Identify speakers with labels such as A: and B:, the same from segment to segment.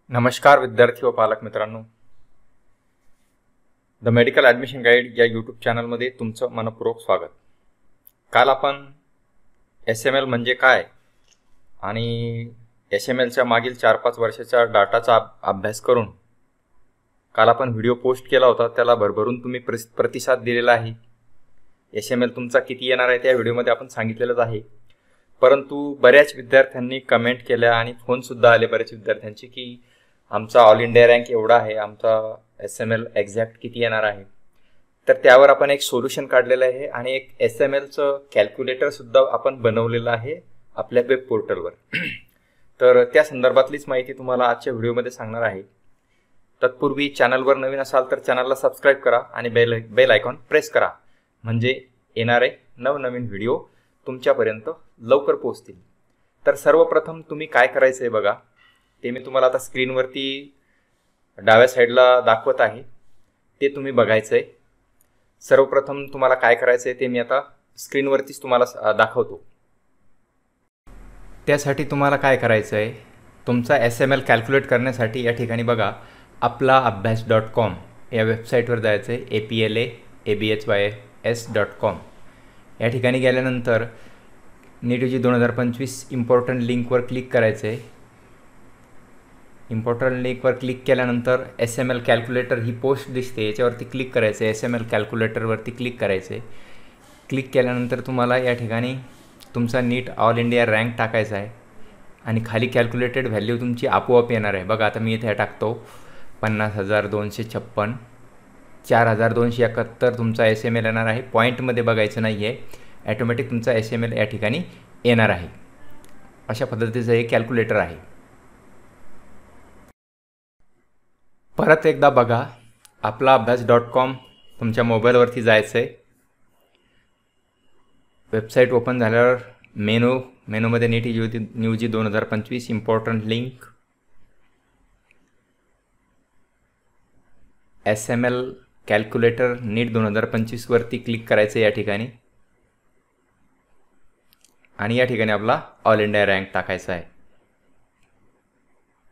A: नमस्कार विद्यार्थी व पालक मित्रांनो, द मेडिकल ॲडमिशन गाईड या यूट्यूब चॅनलमध्ये तुमचं मनपूर्वक स्वागत. काल आपण SML म्हणजे काय आणि SMLच्या मागील 4-5 वर्षाच्या डाटाचा अभ्यास करून काल आपण व्हिडिओ पोस्ट केला होता. त्याला भरभरून तुम्ही प्रतिसाद दिलेला आहे. SML तुमचा किती येणार आहे त्या व्हिडिओमध्ये आपण सांगितलेलंच आहे. परंतु बऱ्याच विद्यार्थ्यांनी कमेंट केल्या आणि फोनसुद्धा आले बऱ्याच विद्यार्थ्यांचे की आमचा ऑल इंडिया रँक एवढा आहे, आमचा SML एक्झॅक्ट किती येणार आहे. तर त्यावर आपण एक सोल्युशन काढलेलं आहे आणि एक SMLचं कॅल्क्युलेटरसुद्धा आपण बनवलेलं आहे आपल्या वेब पोर्टलवर. तर त्या संदर्भातलीच माहिती तुम्हाला आजच्या व्हिडिओमध्ये सांगणार आहे. तत्पूर्वी चॅनलवर नवीन असाल तर चॅनलला सबस्क्राईब करा आणि बेल आयकॉन प्रेस करा, म्हणजे येणारे नवनवीन व्हिडिओ तुमच्यापर्यंत लवकर पोहोचतील. तर सर्वप्रथम तुम्ही काय करायचं आहे बघा, ते मी तुम्हाला आता स्क्रीनवरती डाव्या साईडला दाखवत आहे, ते तुम्ही बघायचं आहे. सर्वप्रथम तुम्हाला काय करायचं आहे ते मी आता स्क्रीनवरतीच तुम्हाला दाखवतो. त्यासाठी तुम्हाला काय करायचं आहे, तुमचा SML कॅल्क्युलेट करण्यासाठी या ठिकाणी बघा आपलाअभ्यास.com या वेबसाईटवर जायचं आहे. APLAABHYS.com या ठिकाणी गेल्यानंतर NEET UG 2025 इम्पॉर्टंट लिंकवर क्लिक करायचं आहे. इम्पॉर्टंट लिंकवर क्लिक केल्यानंतर SML कॅल्क्युलेटर ही पोस्ट दिसते, याच्यावरती क्लिक करायचं आहे. SML कॅल्क्युलेटरवरती क्लिक करायचं आहे. क्लिक केल्यानंतर तुम्हाला या ठिकाणी तुमचा नीट ऑल इंडिया रँक टाकायचा आहे आणि खाली कॅल्क्युलेटेड व्हॅल्यू तुमची आपोआप येणार आहे. बघा आता मी इथे टाकतो 50,256, 4,271 तुमचा SML येणार आहे. पॉईंटमध्ये बघायचं नाही आहे, ॲटोमॅटिक तुमचा SML या ठिकाणी येणार आहे. अशा पद्धतीचं हे कॅल्क्युलेटर आहे. परत एकदा बघा आपलाअभ्यास.com तुमच्या मोबाईलवरती जायचं आहे. वेबसाईट ओपन झाल्यावर मेनूमध्ये NEET UG 2025 important link SML calculator NEET 2025 वरती क्लिक करायचं या ठिकाणी आणि या ठिकाणी आपला ऑल इंडिया रँक टाकायचा आहे.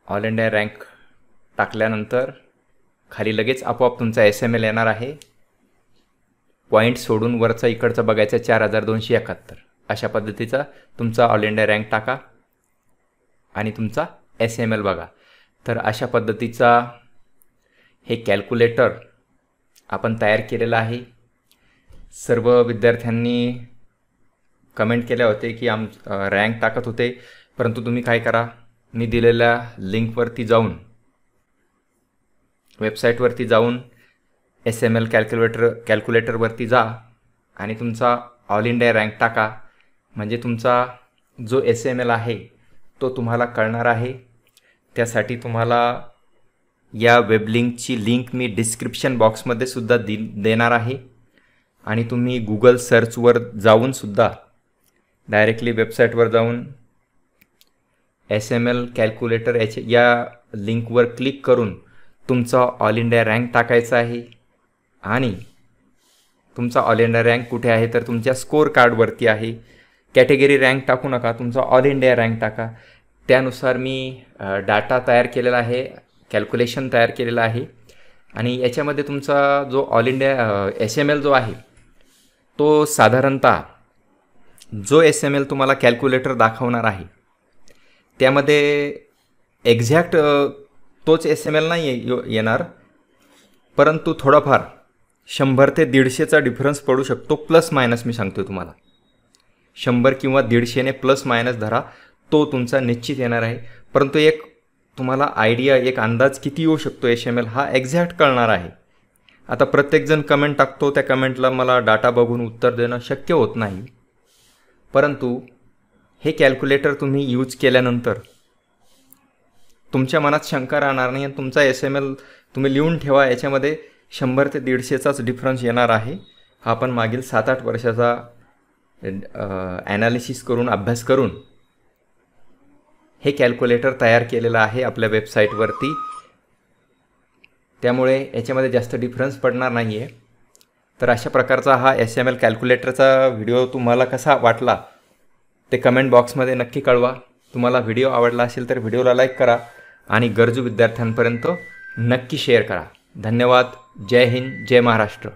A: ऑल इंडिया रँक टाकल्यानंतर खाली लगेच आपोआप तुमचा SML येणार आहे. पॉईंट सोडून वरचा इकडचं बघायचं 4,271. अशा पद्धतीचा तुमचा ऑल इंडिया रँक टाका आणि तुमचा SML बघा. तर अशा पद्धतीचा हे कॅल्क्युलेटर आपण तयार केलेलं आहे. सर्व विद्यार्थ्यांनी कमेंट केल्या होते की रँक टाकत होते, परंतु तुम्ही काय करा, मी दिलेल्या लिंकवरती जाऊन वेबसाईटवरती जाऊन SML कॅल्क्युलेटरवरती जा आणि तुमचा ऑल इंडिया रँक टाका, म्हणजे तुमचा जो SML आहे तो तुम्हाला कळणार आहे. त्यासाठी तुम्हाला या वेब लिंकची लिंक मी डिस्क्रिप्शन बॉक्समध्ये सुद्धा देणार आहे आणि तुम्ही गुगल सर्चवर जाऊन सुद्धा डायरेक्टली वेबसाईटवर जाऊन SML कॅल्क्युलेटर या लिंकवर क्लिक करून तुमचा ऑल इंडिया रँक टाकायचा आहे. आणि तुमचा ऑल इंडिया रँक कुठे आहे तर तुमच्या स्कोअर कार्डवरती आहे. कॅटेगरी रँक टाकू नका, तुमचा ऑल इंडिया रँक टाका. त्यानुसार मी डाटा तयार केलेला आहे, कॅल्क्युलेशन तयार केलेलं आहे आणि याच्यामध्ये तुमचा जो ऑल इंडिया SML जो आहे तो साधारणतः जो SML तुम्हाला कॅल्क्युलेटर दाखवणार आहे त्यामध्ये एक्झॅक्ट तोच SML नाही येणार, परंतु थोडाफार 100 ते 150चा डिफरन्स पडू शकतो. प्लस मायनस मी सांगतो तुम्हाला, 100 किंवा 150ने प्लस मायनस धरा, तो तुमचा निश्चित येणार आहे. परंतु एक तुम्हाला आयडिया, एक अंदाज किती येऊ शकतो SML हा एक्झॅक्ट कळणार आहे. आता प्रत्येकजण कमेंट टाकतो, त्या कमेंटला मला डाटा बघून उत्तर देणं शक्य होत नाही. परंतु हे कॅल्क्युलेटर तुम्ही यूज केल्यानंतर तुमच्या मनात शंका राहणार नाही आणि तुमचा SML तुम्ही लिहून ठेवा. याच्यामध्ये 100 ते 150चाच डिफरन्स येणार आहे. हा आपण मागील 7-8 वर्षाचा ॲनालिसिस करून, अभ्यास करून हे कॅल्क्युलेटर तयार केलेलं आहे आपल्या वेबसाईटवरती. त्यामुळे याच्यामध्ये जास्त डिफरन्स पडणार नाही आहे. तर अशा प्रकारचा हा SML कॅल्क्युलेटरचा व्हिडिओ तुम्हाला कसा वाटला ते कमेंट बॉक्समध्ये नक्की कळवा. तुम्हाला व्हिडिओ आवडला असेल तर व्हिडिओला लाईक करा आणि गरजू विद्यार्थ्यांपर्यंत नक्की शेअर करा. धन्यवाद. जय हिंद, जय महाराष्ट्र.